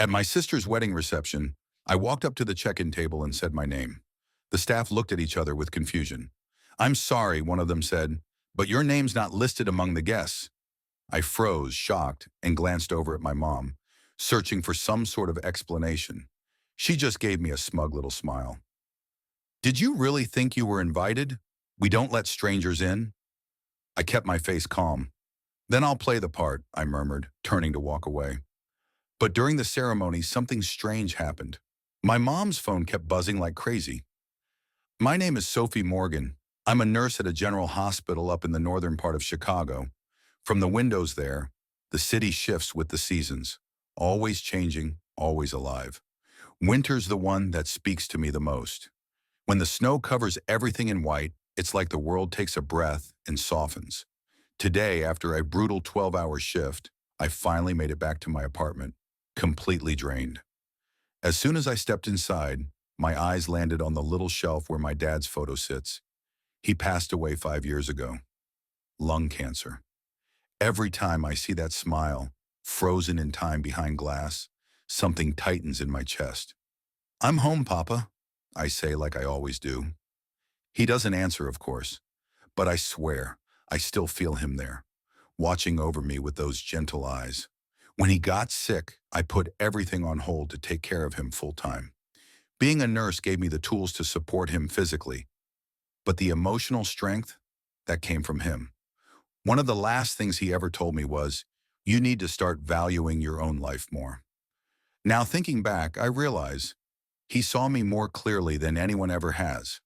At my sister's wedding reception, I walked up to the check-in table and said my name. The staff looked at each other with confusion. "I'm sorry," one of them said, "but your name's not listed among the guests." I froze, shocked, and glanced over at my mom, searching for some sort of explanation. She just gave me a smug little smile. "Did you really think you were invited? We don't let strangers in." I kept my face calm. "Then I'll play the part," I murmured, turning to walk away. But during the ceremony, something strange happened. My mom's phone kept buzzing like crazy. "My name is Sophie Morgan. I'm a nurse at a general hospital up in the northern part of Chicago. From the windows there, the city shifts with the seasons, always changing, always alive. Winter's the one that speaks to me the most. When the snow covers everything in white, it's like the world takes a breath and softens. Today, after a brutal 12-hour shift, I finally made it back to my apartment, completely drained. As soon as I stepped inside, my eyes landed on the little shelf where my dad's photo sits. He passed away 5 years ago. Lung cancer. Every time I see that smile, frozen in time behind glass, something tightens in my chest. "I'm home, Papa," I say like I always do. He doesn't answer, of course, but I swear I still feel him there, watching over me with those gentle eyes. When he got sick, I put everything on hold to take care of him full-time. Being a nurse gave me the tools to support him physically, but the emotional strength, that came from him. One of the last things he ever told me was, "You need to start valuing your own life more." Now thinking back, I realize he saw me more clearly than anyone ever has.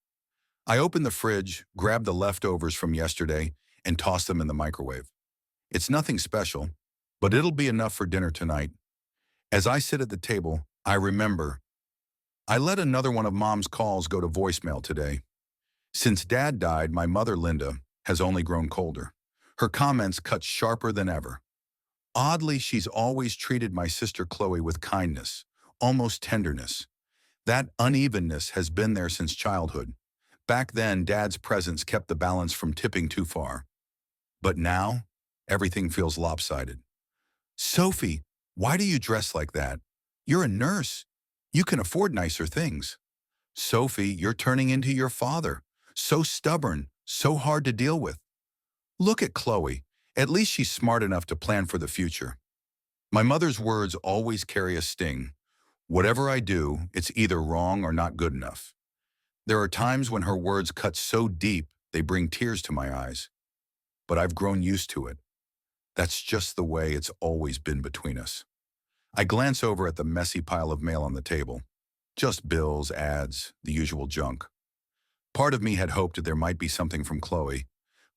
I opened the fridge, grabbed the leftovers from yesterday, and tossed them in the microwave. It's nothing special, but it'll be enough for dinner tonight. As I sit at the table, I remember I let another one of Mom's calls go to voicemail today. Since Dad died, my mother, Linda, has only grown colder. Her comments cut sharper than ever. Oddly, she's always treated my sister Chloe with kindness, almost tenderness. That unevenness has been there since childhood. Back then, Dad's presence kept the balance from tipping too far. But now, everything feels lopsided. "Sophie, why do you dress like that? You're a nurse. You can afford nicer things." "Sophie, you're turning into your father. So stubborn, so hard to deal with." "Look at Chloe. At least she's smart enough to plan for the future." My mother's words always carry a sting. Whatever I do, it's either wrong or not good enough. There are times when her words cut so deep they bring tears to my eyes. But I've grown used to it. That's just the way it's always been between us. I glance over at the messy pile of mail on the table. Just bills, ads, the usual junk. Part of me had hoped that there might be something from Chloe,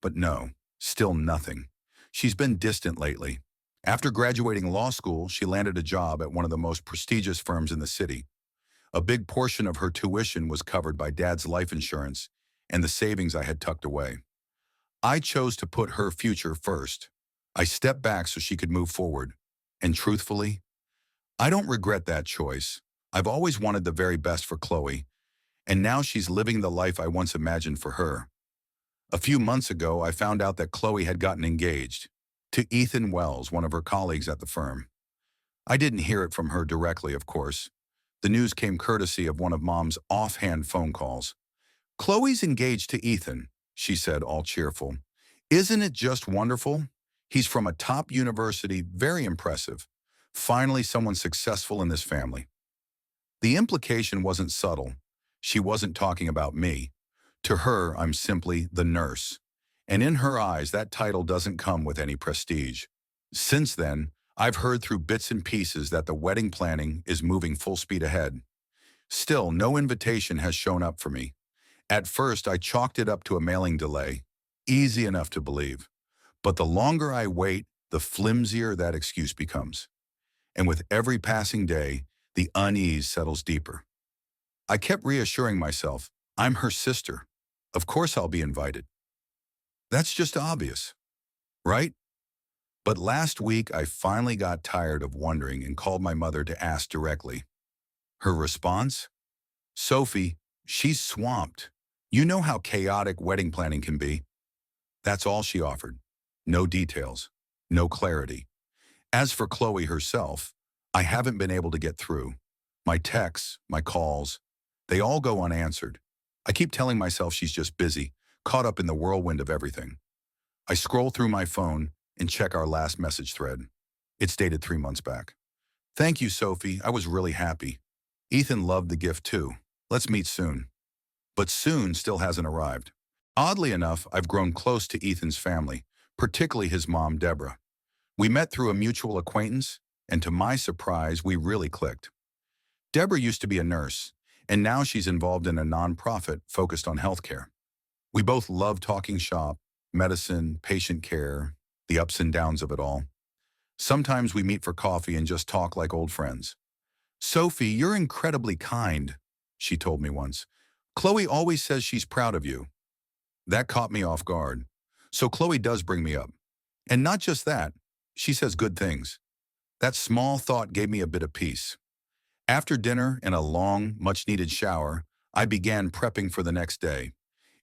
but no, still nothing. She's been distant lately. After graduating law school, she landed a job at one of the most prestigious firms in the city. A big portion of her tuition was covered by Dad's life insurance and the savings I had tucked away. I chose to put her future first. I stepped back so she could move forward. And truthfully, I don't regret that choice. I've always wanted the very best for Chloe, and now she's living the life I once imagined for her. A few months ago, I found out that Chloe had gotten engaged to Ethan Wells, one of her colleagues at the firm. I didn't hear it from her directly, of course. The news came courtesy of one of Mom's offhand phone calls. "Chloe's engaged to Ethan," she said, all cheerful. "Isn't it just wonderful? He's from a top university, very impressive. Finally, someone successful in this family." The implication wasn't subtle. She wasn't talking about me. To her, I'm simply the nurse. And in her eyes, that title doesn't come with any prestige. Since then, I've heard through bits and pieces that the wedding planning is moving full speed ahead. Still, no invitation has shown up for me. At first, I chalked it up to a mailing delay. Easy enough to believe. But the longer I wait, the flimsier that excuse becomes. And with every passing day, the unease settles deeper. I kept reassuring myself, I'm her sister. Of course I'll be invited. That's just obvious, right? But last week, I finally got tired of wondering and called my mother to ask directly. Her response? "Sophie, she's swamped. You know how chaotic wedding planning can be." That's all she offered. No details, no clarity. As for Chloe herself, I haven't been able to get through. My texts, my calls, they all go unanswered. I keep telling myself she's just busy, caught up in the whirlwind of everything. I scroll through my phone and check our last message thread. It's dated 3 months back. Thank you, Sophie. I was really happy. Ethan loved the gift too. Let's meet soon. But soon still hasn't arrived. Oddly enough, I've grown close to Ethan's family, particularly his mom, Deborah. We met through a mutual acquaintance, and to my surprise, we really clicked. Deborah used to be a nurse, and now she's involved in a nonprofit focused on healthcare. We both love talking shop, medicine, patient care, the ups and downs of it all. Sometimes we meet for coffee and just talk like old friends. Sophie, you're incredibly kind, she told me once. Chloe always says she's proud of you. That caught me off guard. So Chloe does bring me up. And not just that, she says good things. That small thought gave me a bit of peace. After dinner and a long, much-needed shower, I began prepping for the next day.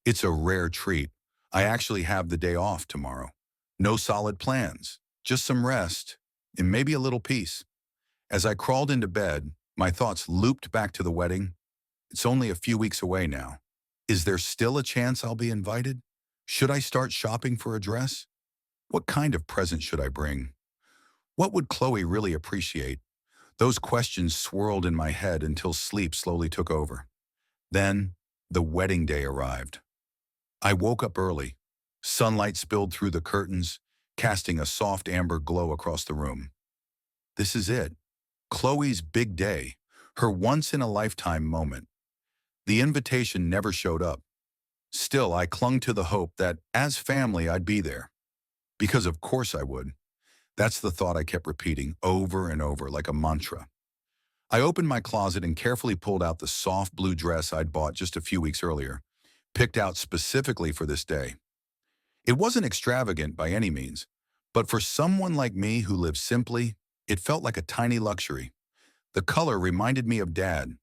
It's a rare treat. I actually have the day off tomorrow. No solid plans, just some rest, and maybe a little peace. As I crawled into bed, my thoughts looped back to the wedding. It's only a few weeks away now. Is there still a chance I'll be invited? Should I start shopping for a dress? What kind of present should I bring? What would Chloe really appreciate? Those questions swirled in my head until sleep slowly took over. Then, the wedding day arrived. I woke up early. Sunlight spilled through the curtains, casting a soft amber glow across the room. This is it. Chloe's big day, her once-in-a-lifetime moment. The invitation never showed up. Still, I clung to the hope that, as family, I'd be there. Because of course I would. That's the thought I kept repeating over and over like a mantra. I opened my closet and carefully pulled out the soft blue dress I'd bought just a few weeks earlier, picked out specifically for this day. It wasn't extravagant by any means, but for someone like me who lives simply, it felt like a tiny luxury. The color reminded me of Dad.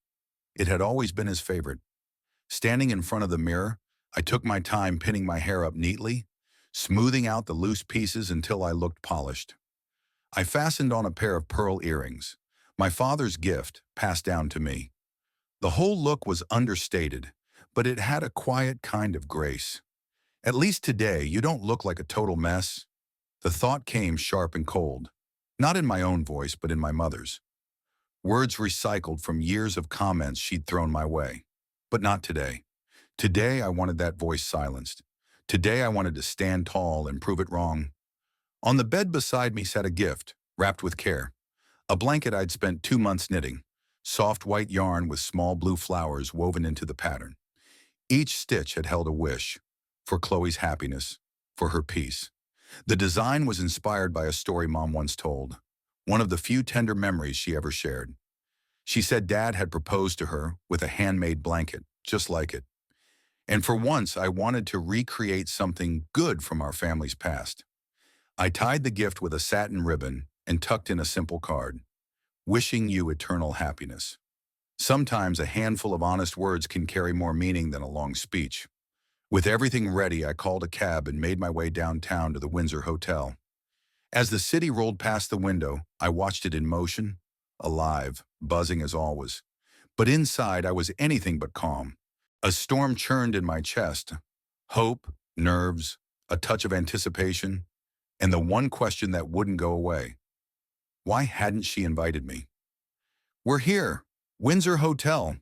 It had always been his favorite. Standing in front of the mirror, I took my time pinning my hair up neatly, smoothing out the loose pieces until I looked polished. I fastened on a pair of pearl earrings, my father's gift passed down to me. The whole look was understated, but it had a quiet kind of grace. At least today, you don't look like a total mess. The thought came sharp and cold, not in my own voice, but in my mother's. Words recycled from years of comments she'd thrown my way. But not today. Today, I wanted that voice silenced. Today, I wanted to stand tall and prove it wrong. On the bed beside me sat a gift, wrapped with care. A blanket I'd spent 2 months knitting, soft white yarn with small blue flowers woven into the pattern. Each stitch had held a wish, for Chloe's happiness, for her peace. The design was inspired by a story Mom once told, one of the few tender memories she ever shared. She said Dad had proposed to her with a handmade blanket, just like it. And for once, I wanted to recreate something good from our family's past. I tied the gift with a satin ribbon and tucked in a simple card, wishing you eternal happiness. Sometimes a handful of honest words can carry more meaning than a long speech. With everything ready, I called a cab and made my way downtown to the Windsor Hotel. As the city rolled past the window, I watched it in motion, alive, buzzing as always. But inside, I was anything but calm. A storm churned in my chest. Hope, nerves, a touch of anticipation, and the one question that wouldn't go away. Why hadn't she invited me? "We're here, Windsor Hotel,"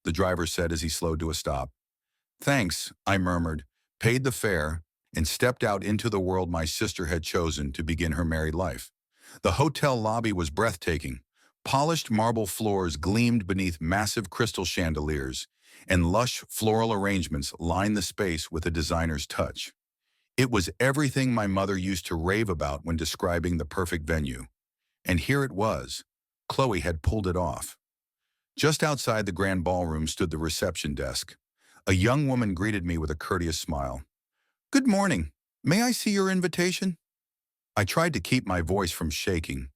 the driver said as he slowed to a stop. "Thanks," I murmured, paid the fare, and stepped out into the world my sister had chosen to begin her married life. The hotel lobby was breathtaking. Polished marble floors gleamed beneath massive crystal chandeliers, and lush floral arrangements lined the space with a designer's touch. It was everything my mother used to rave about when describing the perfect venue. And here it was. Chloe had pulled it off. Just outside the grand ballroom stood the reception desk. A young woman greeted me with a courteous smile. "Good morning. May I see your invitation?" I tried to keep my voice from shaking.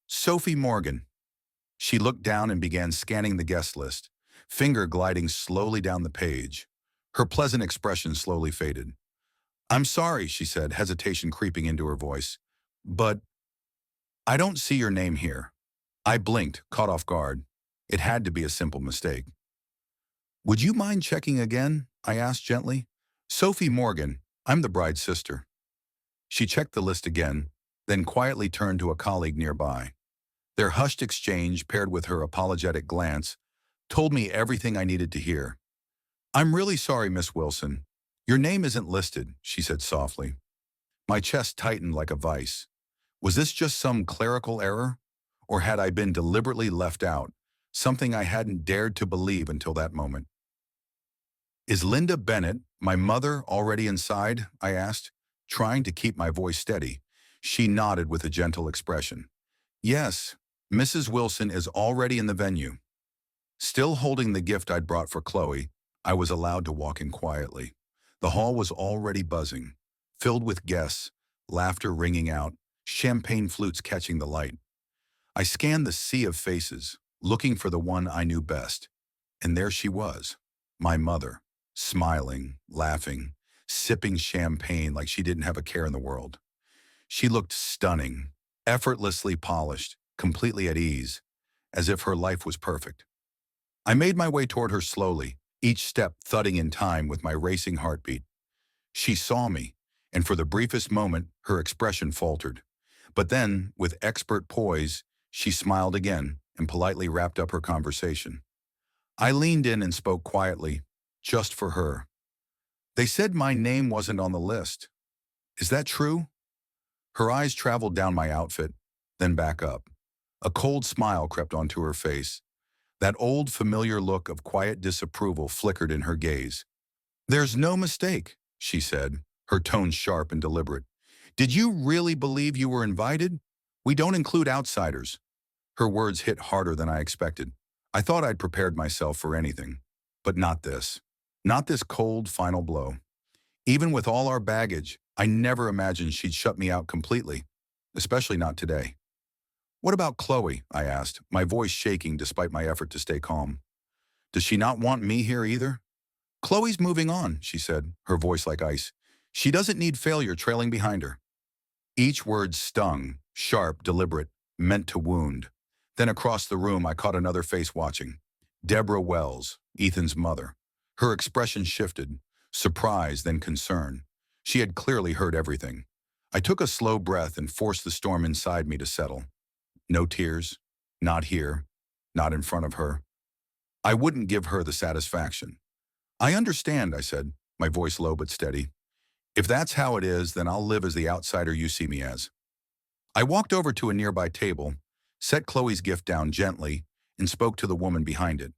"Sophie Morgan." She looked down and began scanning the guest list, finger gliding slowly down the page. Her pleasant expression slowly faded. "I'm sorry," she said, hesitation creeping into her voice, "but I don't see your name here." I blinked, caught off guard. It had to be a simple mistake. Would you mind checking again? I asked gently. Sophie Morgan, I'm the bride's sister. She checked the list again, then quietly turned to a colleague nearby. Their hushed exchange, paired with her apologetic glance, told me everything I needed to hear. I'm really sorry, Miss Wilson. Your name isn't listed, she said softly. My chest tightened like a vice. Was this just some clerical error? Or had I been deliberately left out, something I hadn't dared to believe until that moment? Is Linda Bennett, my mother, already inside? I asked, trying to keep my voice steady. She nodded with a gentle expression. Yes, Mrs. Wilson is already in the venue. Still holding the gift I'd brought for Chloe, I was allowed to walk in quietly. The hall was already buzzing, filled with guests, laughter ringing out, champagne flutes catching the light. I scanned the sea of faces, looking for the one I knew best. And there she was, my mother, smiling, laughing, sipping champagne like she didn't have a care in the world. She looked stunning, effortlessly polished, completely at ease, as if her life was perfect. I made my way toward her slowly, each step thudding in time with my racing heartbeat. She saw me, and for the briefest moment, her expression faltered. But then, with expert poise, she smiled again and politely wrapped up her conversation. I leaned in and spoke quietly, just for her. They said my name wasn't on the list. Is that true? Her eyes traveled down my outfit, then back up. A cold smile crept onto her face. That old familiar look of quiet disapproval flickered in her gaze. There's no mistake, she said, her tone sharp and deliberate. Did you really believe you were invited? We don't include outsiders. Her words hit harder than I expected. I thought I'd prepared myself for anything, but not this. Not this cold, final blow. Even with all our baggage, I never imagined she'd shut me out completely, especially not today. What about Chloe? I asked, my voice shaking despite my effort to stay calm. Does she not want me here either? Chloe's moving on, she said, her voice like ice. She doesn't need failure trailing behind her. Each word stung, sharp, deliberate, meant to wound. Then across the room, I caught another face watching. Deborah Wells, Ethan's mother. Her expression shifted, surprise, then concern. She had clearly heard everything. I took a slow breath and forced the storm inside me to settle. No tears, not here, not in front of her. I wouldn't give her the satisfaction. I understand, I said, my voice low but steady. If that's how it is, then I'll live as the outsider you see me as. I walked over to a nearby table, set Chloe's gift down gently, and spoke to the woman behind it.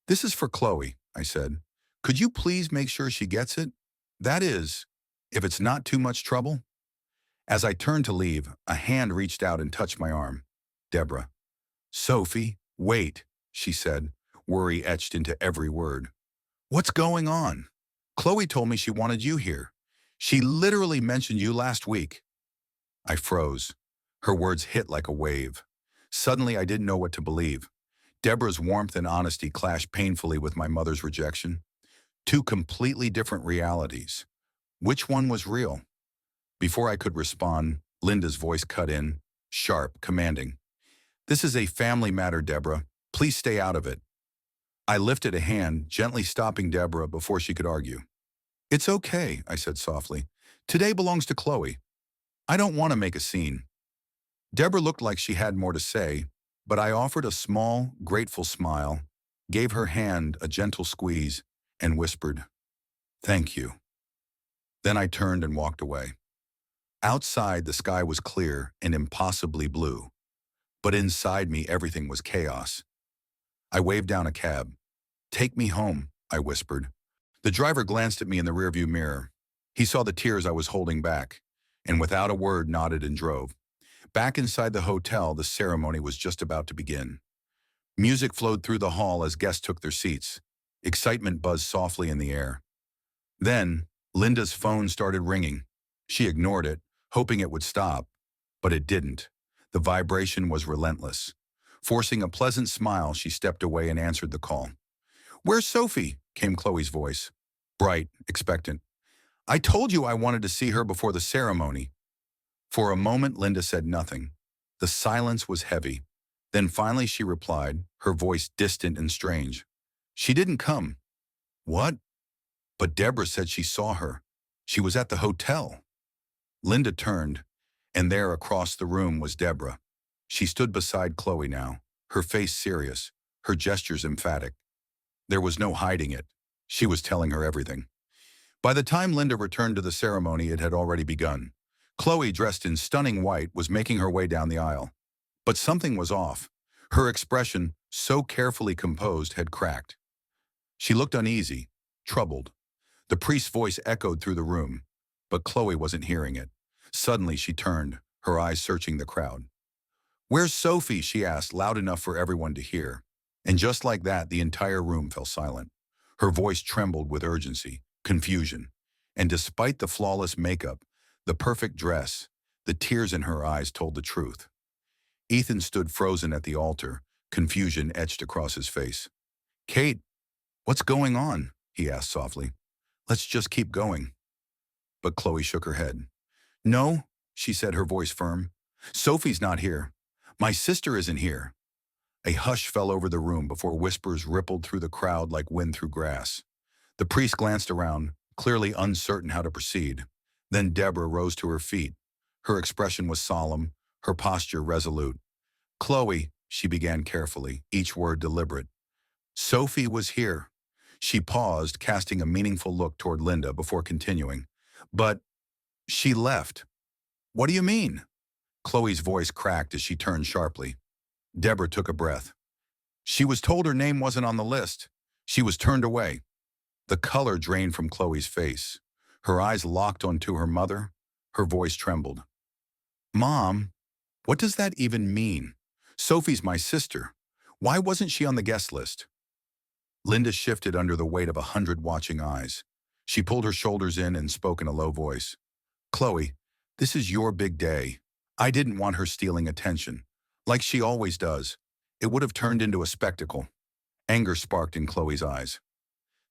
This is for Chloe, I said. Could you please make sure she gets it? That is, if it's not too much trouble. As I turned to leave, a hand reached out and touched my arm. Deborah. Sophie, wait, she said, worry etched into every word. What's going on? Chloe told me she wanted you here. She literally mentioned you last week. I froze. Her words hit like a wave. Suddenly, I didn't know what to believe. Deborah's warmth and honesty clashed painfully with my mother's rejection. Two completely different realities. Which one was real? Before I could respond, Linda's voice cut in, sharp, commanding. This is a family matter, Deborah. Please stay out of it. I lifted a hand, gently stopping Deborah before she could argue. It's okay, I said softly. Today belongs to Chloe. I don't want to make a scene. Deborah looked like she had more to say, but I offered a small, grateful smile, gave her hand a gentle squeeze, and whispered, Thank you. Then I turned and walked away. Outside, the sky was clear and impossibly blue, but inside me everything was chaos. I waved down a cab. Take me home, I whispered. The driver glanced at me in the rearview mirror. He saw the tears I was holding back, and without a word nodded and drove. Back inside the hotel, the ceremony was just about to begin. Music flowed through the hall as guests took their seats. Excitement buzzed softly in the air. Then, Linda's phone started ringing. She ignored it, hoping it would stop, but it didn't. The vibration was relentless. Forcing a pleasant smile, she stepped away and answered the call. Where's Sophie? Came Chloe's voice. Bright, expectant. I told you I wanted to see her before the ceremony. For a moment, Linda said nothing. The silence was heavy. Then finally she replied, her voice distant and strange. She didn't come. What? But Deborah said she saw her. She was at the hotel. Linda turned, and there across the room was Deborah. She stood beside Chloe now, her face serious, her gestures emphatic. There was no hiding it. She was telling her everything. By the time Linda returned to the ceremony, it had already begun. Chloe, dressed in stunning white, was making her way down the aisle. But something was off. Her expression, so carefully composed, had cracked. She looked uneasy, troubled. The priest's voice echoed through the room, but Chloe wasn't hearing it. Suddenly she turned, her eyes searching the crowd. "Where's Sophie?" she asked, loud enough for everyone to hear. And just like that, the entire room fell silent. Her voice trembled with urgency, confusion. And despite the flawless makeup, the perfect dress, the tears in her eyes told the truth. Ethan stood frozen at the altar, confusion etched across his face. "Kate, what's going on?" he asked softly. "Let's just keep going." But Chloe shook her head. "No," she said, her voice firm. "Sophie's not here. My sister isn't here." A hush fell over the room before whispers rippled through the crowd like wind through grass. The priest glanced around, clearly uncertain how to proceed. Then Deborah rose to her feet. Her expression was solemn, her posture resolute. "Chloe," she began carefully, each word deliberate. "Sophie was here." She paused, casting a meaningful look toward Linda before continuing. "But she left." "What do you mean?" Chloe's voice cracked as she turned sharply. Deborah took a breath. "She was told her name wasn't on the list. She was turned away." The color drained from Chloe's face. Her eyes locked onto her mother. Her voice trembled. "Mom, what does that even mean? Sophie's my sister. Why wasn't she on the guest list?" Linda shifted under the weight of 100 watching eyes. She pulled her shoulders in and spoke in a low voice. "Chloe, this is your big day. I didn't want her stealing attention, like she always does. It would have turned into a spectacle." Anger sparked in Chloe's eyes.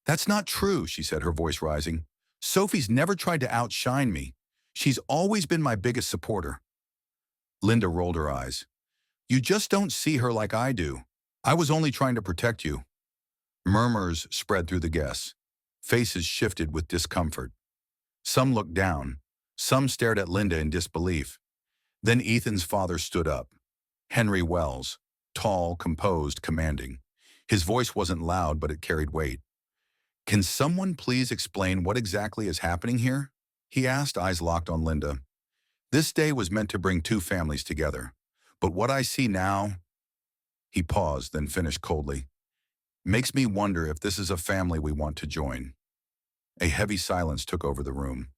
"That's not true," she said, her voice rising. "Sophie's never tried to outshine me. She's always been my biggest supporter." Linda rolled her eyes. "You just don't see her like I do. I was only trying to protect you." Murmurs spread through the guests. Faces shifted with discomfort. Some looked down. Some stared at Linda in disbelief. Then Ethan's father stood up. Henry Wells, tall, composed, commanding. His voice wasn't loud, but it carried weight. "Can someone please explain what exactly is happening here?" he asked, eyes locked on Linda. "This day was meant to bring two families together. But what I see now—" He paused, then finished coldly. "Makes me wonder if this is a family we want to join." A heavy silence took over the room.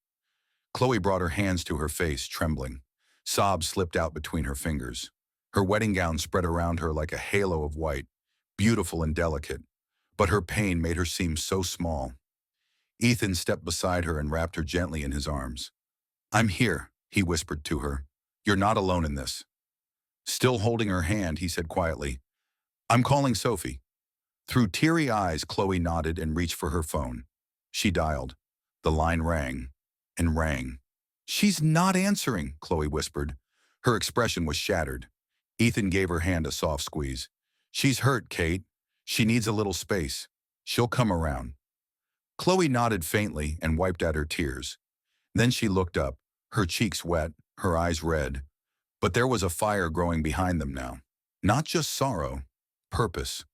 Chloe brought her hands to her face, trembling. Sobs slipped out between her fingers. Her wedding gown spread around her like a halo of white, beautiful and delicate, but her pain made her seem so small. Ethan stepped beside her and wrapped her gently in his arms. "I'm here," he whispered to her. "You're not alone in this." Still holding her hand, he said quietly, "I'm calling Sophie." Through teary eyes, Chloe nodded and reached for her phone. She dialed. The line rang and rang. "She's not answering," Chloe whispered. Her expression was shattered. Ethan gave her hand a soft squeeze. "She's hurt, Kate. She needs a little space. She'll come around." Chloe nodded faintly and wiped out her tears. Then she looked up, her cheeks wet, her eyes red. But there was a fire growing behind them now. Not just sorrow, purpose.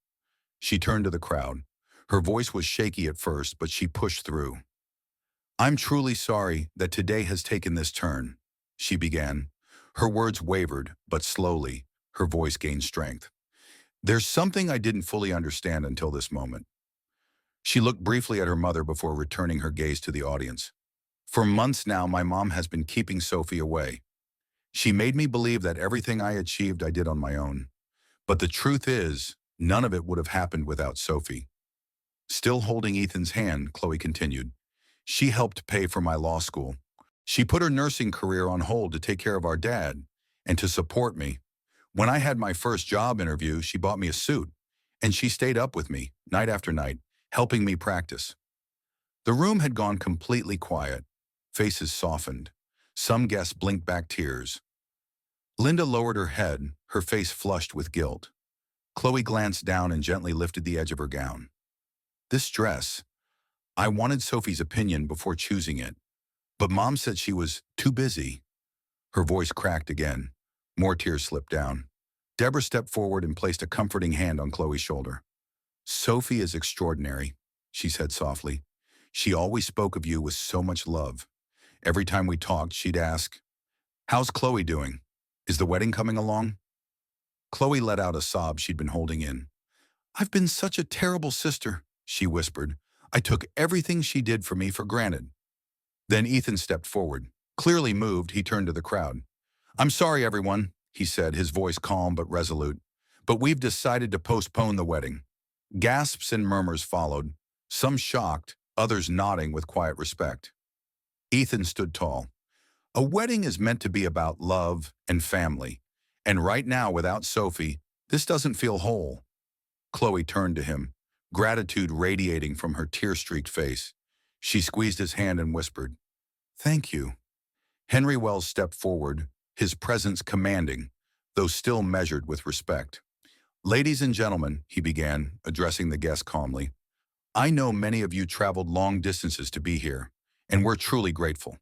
She turned to the crowd. Her voice was shaky at first, but she pushed through. "I'm truly sorry that today has taken this turn," she began. Her words wavered, but slowly, her voice gained strength. "There's something I didn't fully understand until this moment." She looked briefly at her mother before returning her gaze to the audience. "For months now, my mom has been keeping Sophie away. She made me believe that everything I achieved I did on my own. But the truth is, none of it would have happened without Sophie." Still holding Ethan's hand, Chloe continued. "She helped pay for my law school. She put her nursing career on hold to take care of our dad and to support me. When I had my first job interview, she bought me a suit, and she stayed up with me, night after night, helping me practice." The room had gone completely quiet. Faces softened. Some guests blinked back tears. Linda lowered her head, her face flushed with guilt. Chloe glanced down and gently lifted the edge of her gown. This dress, I wanted Sophie's opinion before choosing it, but Mom said she was too busy. Her voice cracked again. More tears slipped down. Deborah stepped forward and placed a comforting hand on Chloe's shoulder. Sophie is extraordinary, she said softly. She always spoke of you with so much love. Every time we talked, she'd ask, "How's Chloe doing? Is the wedding coming along?" Chloe let out a sob she'd been holding in. "I've been such a terrible sister," she whispered. "I took everything she did for me for granted." Then Ethan stepped forward. Clearly moved, he turned to the crowd. "I'm sorry, everyone," he said, his voice calm but resolute, "but we've decided to postpone the wedding." Gasps and murmurs followed, some shocked, others nodding with quiet respect. Ethan stood tall. "A wedding is meant to be about love and family, and right now, without Sophie, this doesn't feel whole." Chloe turned to him, gratitude radiating from her tear-streaked face. She squeezed his hand and whispered, "Thank you." Henry Wells stepped forward, his presence commanding, though still measured with respect. "Ladies and gentlemen," he began, addressing the guests calmly, "I know many of you traveled long distances to be here, and we're truly grateful.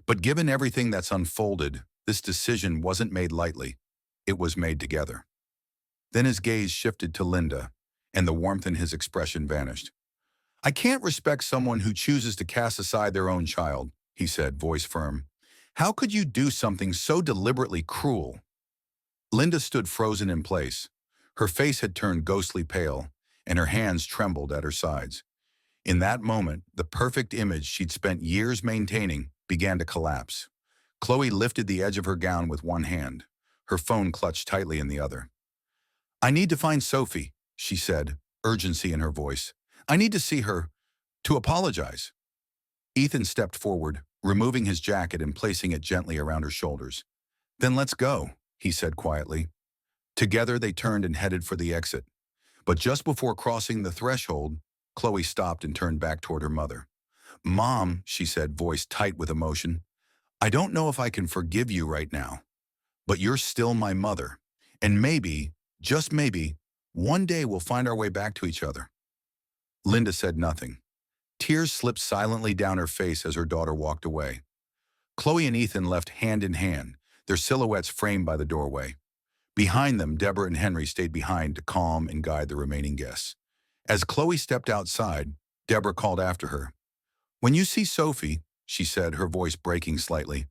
But given everything that's unfolded, this decision wasn't made lightly. It was made together." Then his gaze shifted to Linda, and the warmth in his expression vanished. "I can't respect someone who chooses to cast aside their own child," he said, voice firm. "How could you do something so deliberately cruel?" Linda stood frozen in place. Her face had turned ghostly pale, and her hands trembled at her sides. In that moment, the perfect image she'd spent years maintaining began to collapse. Chloe lifted the edge of her gown with one hand, her phone clutched tightly in the other. "I need to find Sophie," she said, urgency in her voice. "I need to see her, to apologize." Ethan stepped forward, removing his jacket and placing it gently around her shoulders. "Then let's go," he said quietly. Together they turned and headed for the exit. But just before crossing the threshold, Chloe stopped and turned back toward her mother. "Mom," she said, voice tight with emotion, "I don't know if I can forgive you right now, but you're still my mother, and maybe, just maybe, one day we'll find our way back to each other." Linda said nothing. Tears slipped silently down her face as her daughter walked away. Chloe and Ethan left hand in hand, their silhouettes framed by the doorway. Behind them, Deborah and Henry stayed behind to calm and guide the remaining guests. As Chloe stepped outside, Deborah called after her. "When you see Sophie," she said, her voice breaking slightly,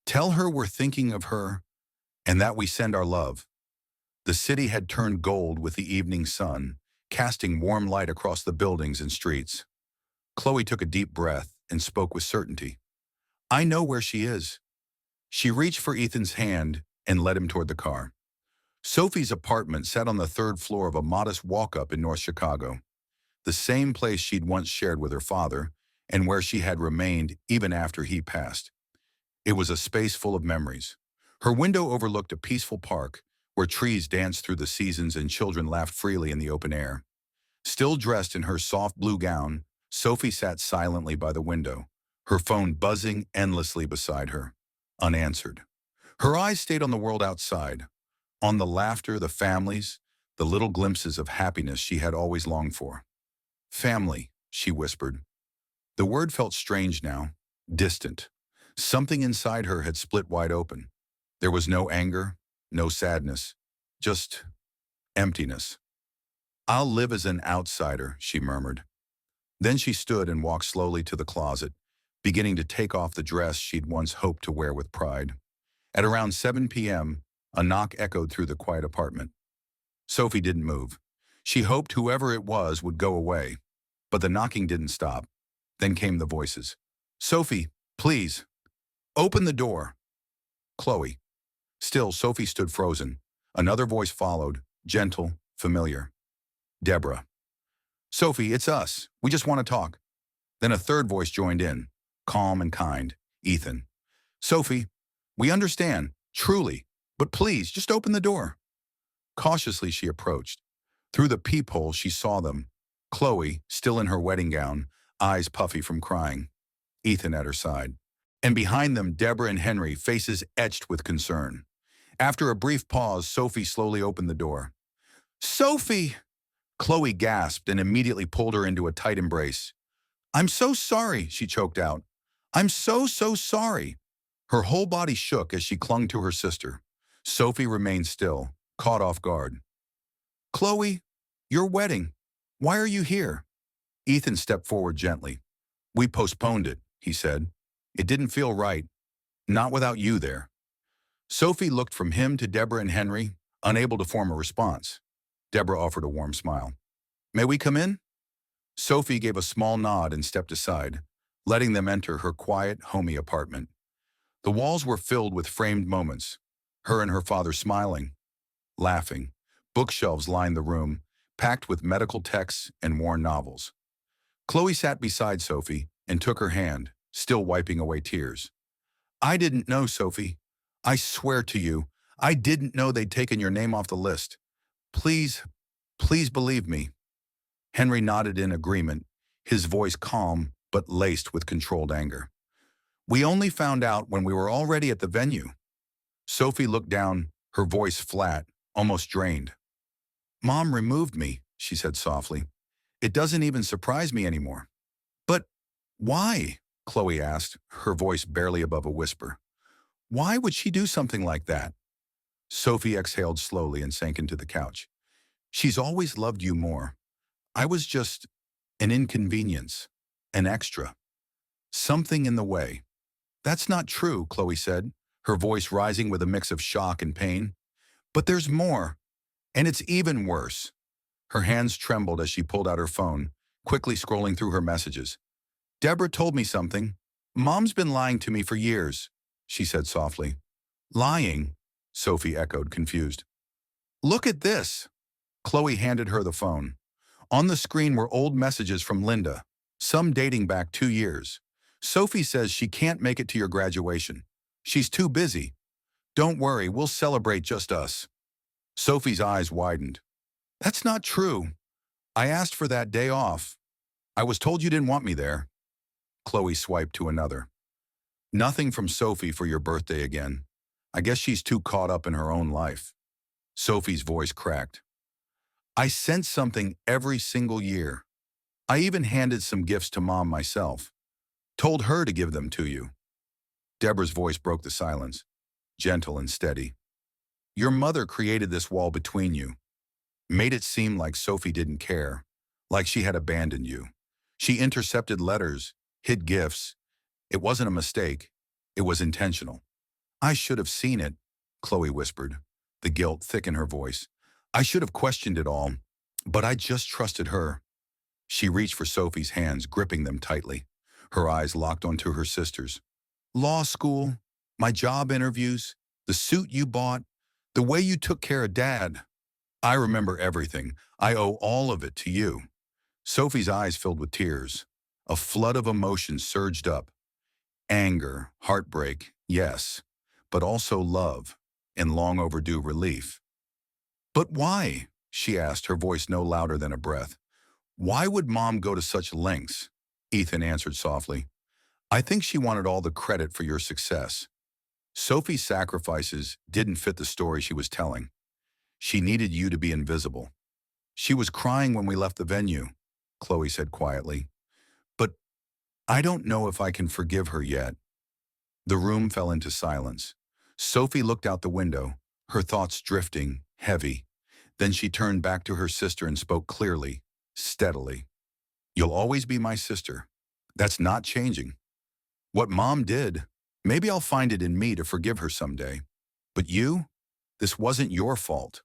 "tell her we're thinking of her and that we send our love." The city had turned gold with the evening sun, casting warm light across the buildings and streets. Chloe took a deep breath and spoke with certainty. "I know where she is." She reached for Ethan's hand and led him toward the car. Sophie's apartment sat on the third floor of a modest walk-up in North Chicago, the same place she'd once shared with her father and where she had remained even after he passed. It was a space full of memories. Her window overlooked a peaceful park where trees danced through the seasons and children laughed freely in the open air. Still dressed in her soft blue gown, Sophie sat silently by the window, her phone buzzing endlessly beside her, unanswered. Her eyes stayed on the world outside, on the laughter, the families, the little glimpses of happiness she had always longed for. "Family," she whispered. The word felt strange now, distant. Something inside her had split wide open. There was no anger, no sadness, just emptiness. "I'll live as an outsider," she murmured. Then she stood and walked slowly to the closet, beginning to take off the dress she'd once hoped to wear with pride. At around 7 p.m., a knock echoed through the quiet apartment. Sophie didn't move. She hoped whoever it was would go away, but the knocking didn't stop. Then came the voices. "Sophie, please, open the door." Chloe. Still, Sophie stood frozen. Another voice followed, gentle, familiar. Deborah. "Sophie, it's us. We just want to talk." Then a third voice joined in, calm and kind. Ethan. "Sophie, we understand, truly, but please, just open the door." Cautiously she approached. Through the peephole she saw them. Chloe, still in her wedding gown, eyes puffy from crying. Ethan at her side. And behind them, Deborah and Henry, faces etched with concern. After a brief pause, Sophie slowly opened the door. Sophie! Chloe gasped and immediately pulled her into a tight embrace. I'm so sorry, she choked out. I'm so sorry. Her whole body shook as she clung to her sister. Sophie remained still, caught off guard. Chloe, your wedding. Why are you here? Ethan stepped forward gently. We postponed it, he said. It didn't feel right. Not without you there. Sophie looked from him to Deborah and Henry, unable to form a response. Deborah offered a warm smile. May we come in? Sophie gave a small nod and stepped aside, letting them enter her quiet, homey apartment. The walls were filled with framed moments, her and her father smiling, laughing. Bookshelves lined the room, packed with medical texts and worn novels. Chloe sat beside Sophie and took her hand, still wiping away tears. I didn't know, Sophie. I swear to you, I didn't know they'd taken your name off the list. Please, please believe me. Henry nodded in agreement, his voice calm but laced with controlled anger. We only found out when we were already at the venue. Sophie looked down, her voice flat, almost drained. Mom removed me, she said softly. It doesn't even surprise me anymore. But why? Chloe asked, her voice barely above a whisper. Why would she do something like that? Sophie exhaled slowly and sank into the couch. She's always loved you more. I was just an inconvenience, an extra. Something in the way. That's not true, Chloe said, her voice rising with a mix of shock and pain. But there's more, and it's even worse. Her hands trembled as she pulled out her phone, quickly scrolling through her messages. Deborah told me something. Mom's been lying to me for years, she said softly. Lying? Sophie echoed, confused. Look at this. Chloe handed her the phone. On the screen were old messages from Linda, some dating back 2 years. Sophie says she can't make it to your graduation. She's too busy. Don't worry, we'll celebrate just us. Sophie's eyes widened. That's not true. I asked for that day off. I was told you didn't want me there. Chloe swiped to another. Nothing from Sophie for your birthday again. I guess she's too caught up in her own life. Sophie's voice cracked. I sent something every single year. I even handed some gifts to Mom myself. Told her to give them to you. Deborah's voice broke the silence, gentle and steady. Your mother created this wall between you. Made it seem like Sophie didn't care, like she had abandoned you. She intercepted letters, hid gifts. It wasn't a mistake. It was intentional. I should have seen it, Chloe whispered, the guilt thick in her voice. I should have questioned it all, but I just trusted her. She reached for Sophie's hands, gripping them tightly. Her eyes locked onto her sister's. Law school, my job interviews, the suit you bought, the way you took care of Dad. I remember everything. I owe all of it to you. Sophie's eyes filled with tears. A flood of emotions surged up. Anger, heartbreak, yes, but also love and long overdue relief. But why? She asked, her voice no louder than a breath. Why would Mom go to such lengths? Ethan answered softly. I think she wanted all the credit for your success. Sophie's sacrifices didn't fit the story she was telling. She needed you to be invisible. She was crying when we left the venue, Chloe said quietly. But I don't know if I can forgive her yet. The room fell into silence. Sophie looked out the window, her thoughts drifting, heavy. Then she turned back to her sister and spoke clearly, steadily. You'll always be my sister. That's not changing. What Mom did, maybe I'll find it in me to forgive her someday. But you? This wasn't your fault.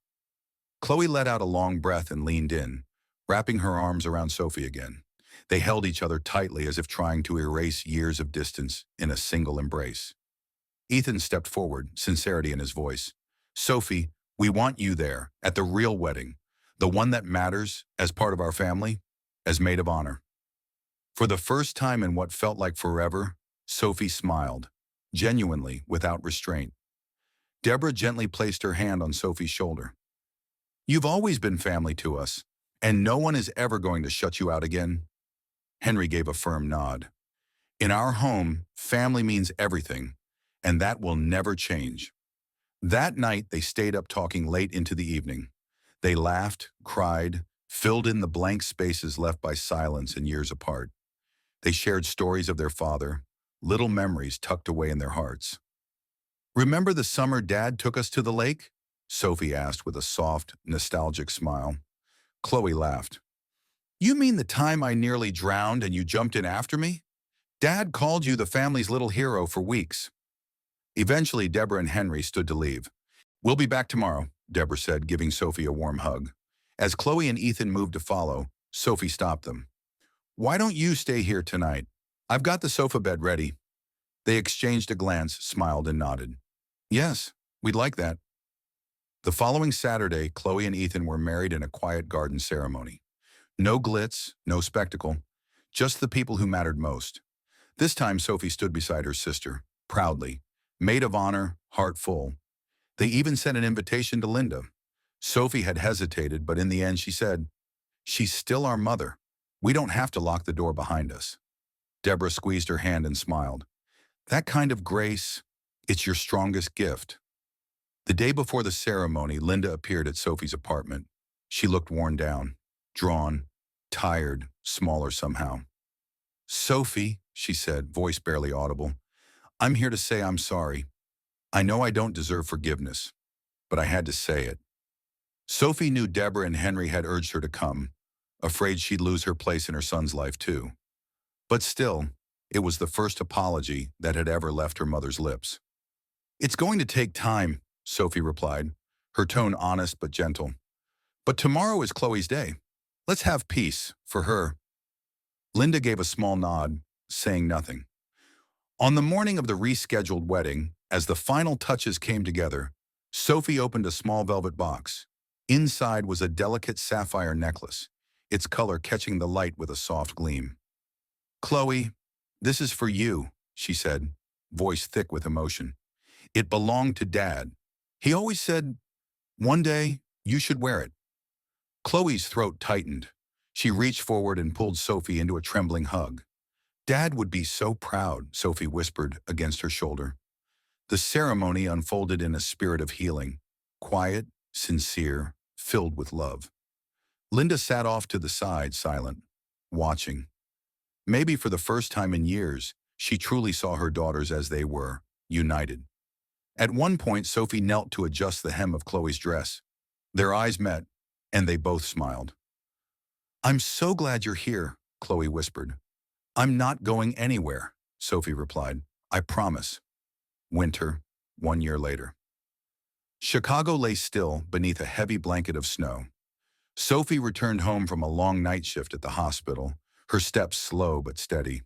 Chloe let out a long breath and leaned in, wrapping her arms around Sophie again. They held each other tightly as if trying to erase years of distance in a single embrace. Ethan stepped forward, sincerity in his voice. Sophie, we want you there, at the real wedding, the one that matters, as part of our family, as maid of honor. For the first time in what felt like forever, Sophie smiled, genuinely, without restraint. Deborah gently placed her hand on Sophie's shoulder. You've always been family to us, and no one is ever going to shut you out again. Henry gave a firm nod. In our home, family means everything, and that will never change. That night, they stayed up talking late into the evening. They laughed, cried, filled in the blank spaces left by silence and years apart. They shared stories of their father, little memories tucked away in their hearts. "Remember the summer Dad took us to the lake?" Sophie asked with a soft, nostalgic smile. Chloe laughed. "You mean the time I nearly drowned and you jumped in after me? Dad called you the family's little hero for weeks." Eventually, Deborah and Henry stood to leave. "We'll be back tomorrow," Deborah said, giving Sophie a warm hug. As Chloe and Ethan moved to follow, Sophie stopped them. "Why don't you stay here tonight? I've got the sofa bed ready." They exchanged a glance, smiled, and nodded. "Yes, we'd like that." The following Saturday, Chloe and Ethan were married in a quiet garden ceremony. No glitz, no spectacle, just the people who mattered most. This time, Sophie stood beside her sister, proudly, maid of honor, heart full. They even sent an invitation to Linda. Sophie had hesitated, but in the end she said, "She's still our mother. We don't have to lock the door behind us." Deborah squeezed her hand and smiled. "That kind of grace, it's your strongest gift." The day before the ceremony, Linda appeared at Sophie's apartment. She looked worn down, drawn, tired, smaller somehow. "Sophie," she said, voice barely audible, "I'm here to say I'm sorry. I know I don't deserve forgiveness, but I had to say it." Sophie knew Deborah and Henry had urged her to come, afraid she'd lose her place in her son's life too. But still, it was the first apology that had ever left her mother's lips. "It's going to take time," Sophie replied, her tone honest but gentle. "But tomorrow is Chloe's day. Let's have peace, for her." Linda gave a small nod, saying nothing. On the morning of the rescheduled wedding, as the final touches came together, Sophie opened a small velvet box. Inside was a delicate sapphire necklace, its color catching the light with a soft gleam. "Chloe, this is for you," she said, voice thick with emotion. "It belonged to Dad. He always said, one day, you should wear it." Chloe's throat tightened. She reached forward and pulled Sophie into a trembling hug. "Dad would be so proud," Sophie whispered against her shoulder. The ceremony unfolded in a spirit of healing, quiet, sincere, filled with love. Linda sat off to the side, silent, watching. Maybe for the first time in years, she truly saw her daughters as they were, united. At one point, Sophie knelt to adjust the hem of Chloe's dress. Their eyes met, and they both smiled. "I'm so glad you're here," Chloe whispered. "I'm not going anywhere," Sophie replied. "I promise." Winter, 1 year later. Chicago lay still beneath a heavy blanket of snow. Sophie returned home from a long night shift at the hospital, her steps slow but steady.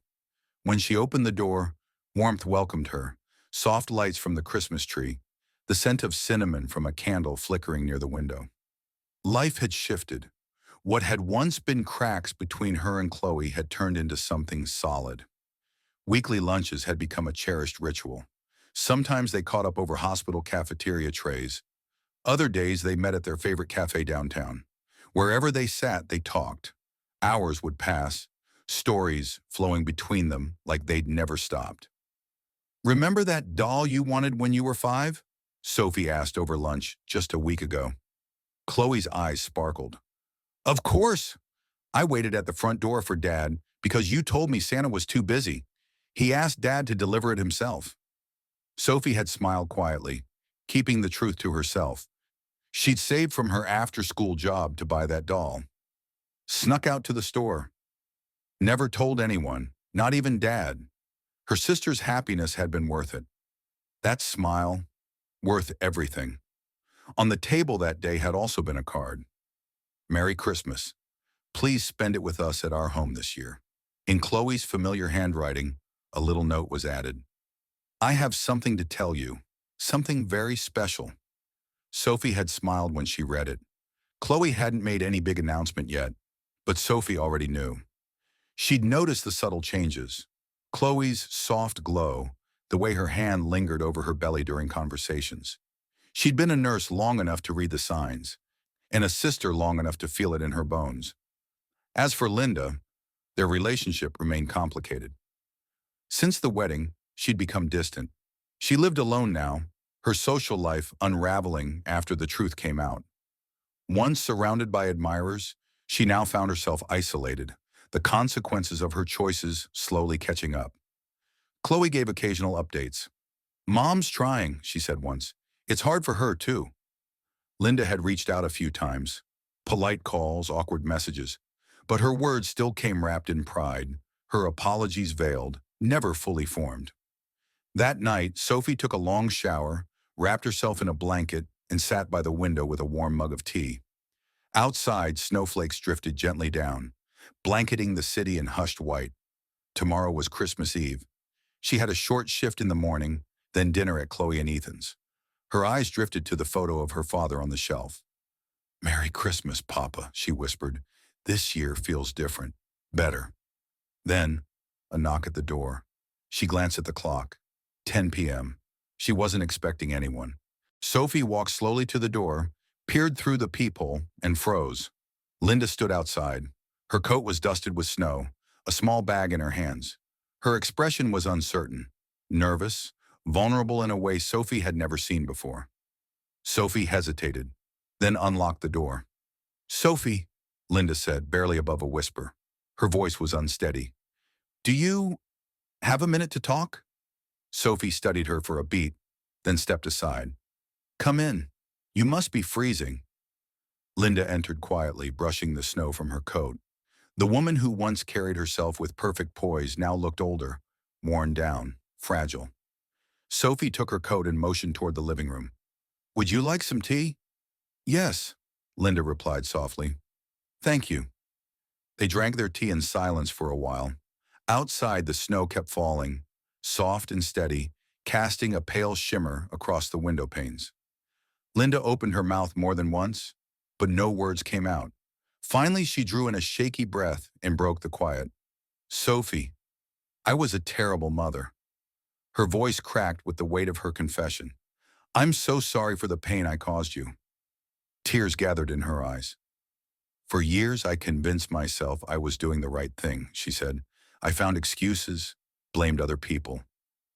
When she opened the door, warmth welcomed her, soft lights from the Christmas tree, the scent of cinnamon from a candle flickering near the window. Life had shifted. What had once been cracks between her and Chloe had turned into something solid. Weekly lunches had become a cherished ritual. Sometimes they caught up over hospital cafeteria trays. Other days they met at their favorite cafe downtown. Wherever they sat, they talked. Hours would pass, stories flowing between them like they'd never stopped. "Remember that doll you wanted when you were 5?" Sophie asked over lunch just a week ago. Chloe's eyes sparkled. "Of course! I waited at the front door for Dad because you told me Santa was too busy. He asked Dad to deliver it himself." Sophie had smiled quietly, keeping the truth to herself. She'd saved from her after-school job to buy that doll. Snuck out to the store. Never told anyone, not even Dad. Her sister's happiness had been worth it. That smile, worth everything. On the table that day had also been a card. "Merry Christmas. Please spend it with us at our home this year." In Chloe's familiar handwriting, a little note was added. "I have something to tell you, something very special." Sophie had smiled when she read it. Chloe hadn't made any big announcement yet, but Sophie already knew. She'd noticed the subtle changes. Chloe's soft glow, the way her hand lingered over her belly during conversations. She'd been a nurse long enough to read the signs, and a sister long enough to feel it in her bones. As for Linda, their relationship remained complicated. Since the wedding, she'd become distant. She lived alone now, her social life unraveling after the truth came out. Once surrounded by admirers, she now found herself isolated, the consequences of her choices slowly catching up. Chloe gave occasional updates. "Mom's trying," she said once. "It's hard for her, too." Linda had reached out a few times. Polite calls, awkward messages. But her words still came wrapped in pride, her apologies veiled, never fully formed. That night, Sophie took a long shower, wrapped herself in a blanket, and sat by the window with a warm mug of tea. Outside, snowflakes drifted gently down, blanketing the city in hushed white. Tomorrow was Christmas Eve. She had a short shift in the morning, then dinner at Chloe and Ethan's. Her eyes drifted to the photo of her father on the shelf. "Merry Christmas, Papa," she whispered. "This year feels different. Better." Then, a knock at the door. She glanced at the clock. 10 p.m. She wasn't expecting anyone. Sophie walked slowly to the door, peered through the peephole, and froze. Linda stood outside. Her coat was dusted with snow, a small bag in her hands. Her expression was uncertain, nervous, vulnerable in a way Sophie had never seen before. Sophie hesitated, then unlocked the door. "Sophie," Linda said, barely above a whisper. Her voice was unsteady. "Do you have a minute to talk?" Sophie studied her for a beat, then stepped aside. "Come in. You must be freezing." Linda entered quietly, brushing the snow from her coat. The woman who once carried herself with perfect poise now looked older, worn down, fragile. Sophie took her coat and motioned toward the living room. "Would you like some tea?" "Yes," Linda replied softly. "Thank you." They drank their tea in silence for a while. Outside, the snow kept falling, soft and steady, casting a pale shimmer across the window panes. Linda opened her mouth more than once, but no words came out. Finally, she drew in a shaky breath and broke the quiet. "Sophie, I was a terrible mother." Her voice cracked with the weight of her confession. "I'm so sorry for the pain I caused you." Tears gathered in her eyes. "For years, I convinced myself I was doing the right thing," she said. "I found excuses, blamed other people,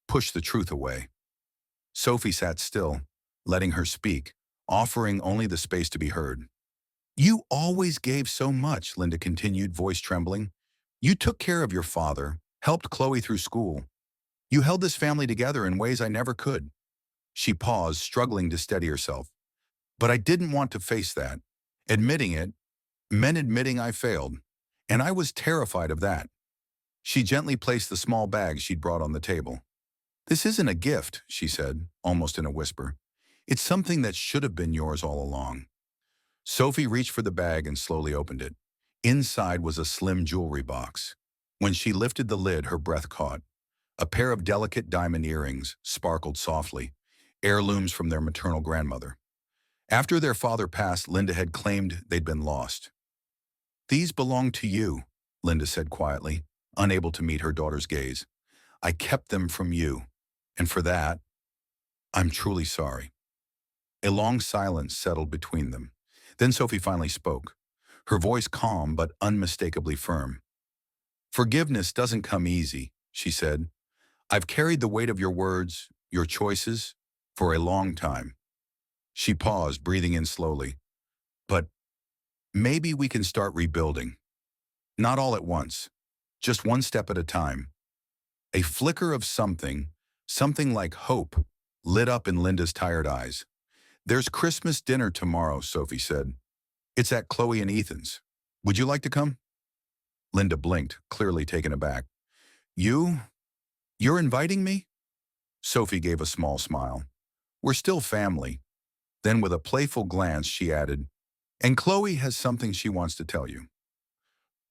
pushed the truth away." Sophie sat still, letting her speak, offering only the space to be heard. "You always gave so much," Linda continued, voice trembling. "You took care of your father, helped Chloe through school. You held this family together in ways I never could." She paused, struggling to steady herself. "But I didn't want to face that. Admitting it meant admitting I failed, and I was terrified of that." She gently placed the small bag she'd brought on the table. "This isn't a gift," she said, almost in a whisper. "It's something that should have been yours all along." Sophie reached for the bag and slowly opened it. Inside was a slim jewelry box. When she lifted the lid, her breath caught. A pair of delicate diamond earrings sparkled softly, heirlooms from their maternal grandmother. After their father passed, Linda had claimed they'd been lost. "These belong to you," Linda said quietly, unable to meet her daughter's gaze. "I kept them from you, and for that, I'm truly sorry." A long silence settled between them. Then Sophie finally spoke, her voice calm but unmistakably firm. "Forgiveness doesn't come easy," she said. "I've carried the weight of your words, your choices, for a long time." She paused, breathing in slowly. "But maybe we can start rebuilding. Not all at once, just one step at a time." A flicker of something, something like hope, lit up in Linda's tired eyes. "There's Christmas dinner tomorrow," Sophie said. "It's at Chloe and Ethan's. Would you like to come?" Linda blinked, clearly taken aback. You're inviting me?" Sophie gave a small smile. "We're still family." Then with a playful glance, she added, "And Chloe has something she wants to tell you."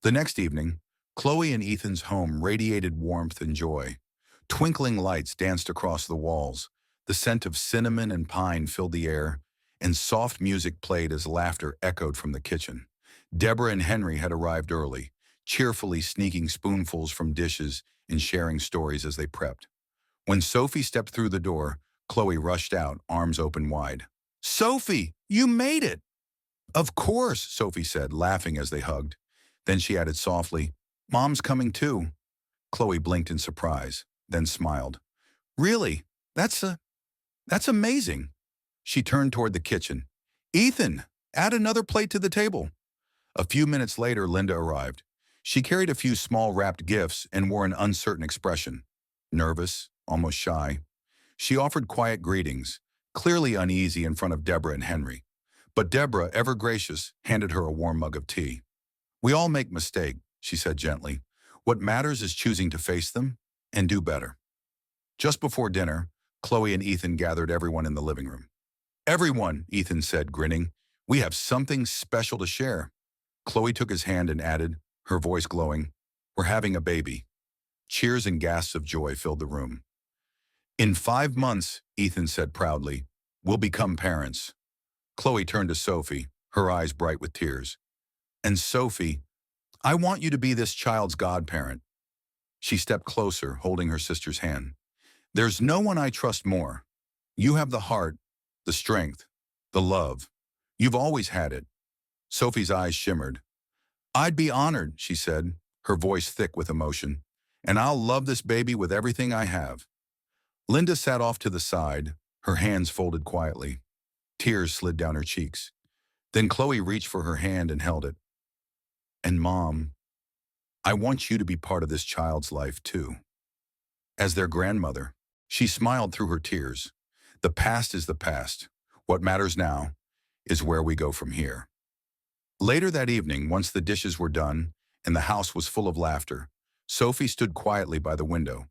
The next evening, Chloe and Ethan's home radiated warmth and joy. Twinkling lights danced across the walls, the scent of cinnamon and pine filled the air, and soft music played as laughter echoed from the kitchen. Deborah and Henry had arrived early, cheerfully sneaking spoonfuls from dishes and sharing stories as they prepped. When Sophie stepped through the door, Chloe rushed out, arms open wide. "Sophie, you made it!" "Of course," Sophie said, laughing as they hugged. Then she added softly, "Mom's coming too." Chloe blinked in surprise, then smiled. "Really? That's That's amazing. She turned toward the kitchen. Ethan, add another plate to the table. A few minutes later, Linda arrived. She carried a few small wrapped gifts and wore an uncertain expression. Nervous, almost shy. She offered quiet greetings, clearly uneasy in front of Deborah and Henry. But Deborah, ever gracious, handed her a warm mug of tea. We all make mistakes, she said gently. What matters is choosing to face them and do better. Just before dinner, Chloe and Ethan gathered everyone in the living room. Everyone, Ethan said, grinning. We have something special to share. Chloe took his hand and added, her voice glowing, we're having a baby. Cheers and gasps of joy filled the room. In 5 months, Ethan said proudly, we'll become parents. Chloe turned to Sophie, her eyes bright with tears. And Sophie, I want you to be this child's godparent. She stepped closer, holding her sister's hand. There's no one I trust more. You have the heart, the strength, the love. You've always had it. Sophie's eyes shimmered. I'd be honored, she said, her voice thick with emotion. And I'll love this baby with everything I have. Linda sat off to the side, her hands folded quietly. Tears slid down her cheeks. Then Chloe reached for her hand and held it. And Mom, I want you to be part of this child's life too. As their grandmother, she smiled through her tears. The past is the past. What matters now is where we go from here. Later that evening, once the dishes were done and the house was full of laughter, Sophie stood quietly by the window.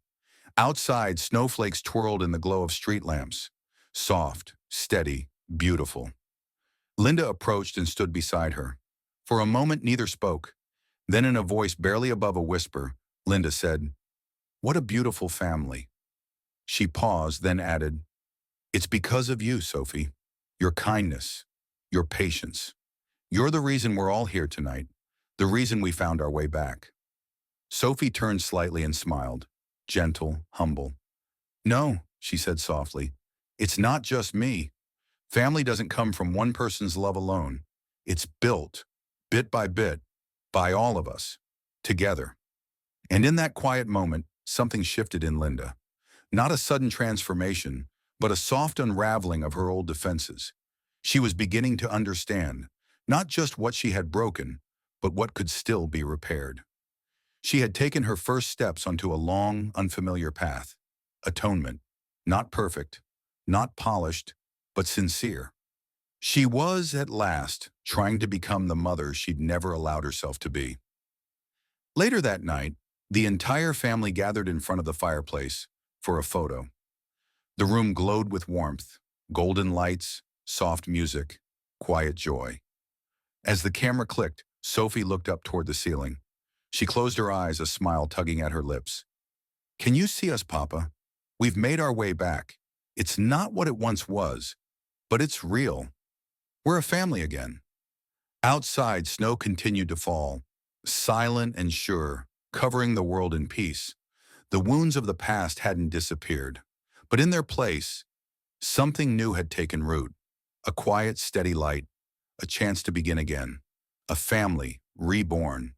Outside, snowflakes twirled in the glow of street lamps. Soft, steady, beautiful. Linda approached and stood beside her. For a moment, neither spoke. Then in a voice barely above a whisper, Linda said, "What a beautiful family." She paused, then added, "It's because of you, Sophie. Your kindness, your patience. You're the reason we're all here tonight, the reason we found our way back." Sophie turned slightly and smiled, gentle, humble. "No," she said softly, "it's not just me. Family doesn't come from one person's love alone. It's built, bit by bit, by all of us, together." And in that quiet moment, something shifted in Linda. Not a sudden transformation, but a soft unraveling of her old defenses. She was beginning to understand, not just what she had broken, but what could still be repaired. She had taken her first steps onto a long, unfamiliar path. Atonement. Not perfect, not polished, but sincere. She was, at last, trying to become the mother she'd never allowed herself to be. Later that night, the entire family gathered in front of the fireplace for a photo. The room glowed with warmth, golden lights, soft music, quiet joy. As the camera clicked, Sophie looked up toward the ceiling. She closed her eyes, a smile tugging at her lips. "Can you see us, Papa? We've made our way back. It's not what it once was, but it's real. We're a family again." Outside, snow continued to fall, silent and sure, covering the world in peace. The wounds of the past hadn't disappeared, but in their place, something new had taken root. A quiet, steady light, a chance to begin again. A family, reborn,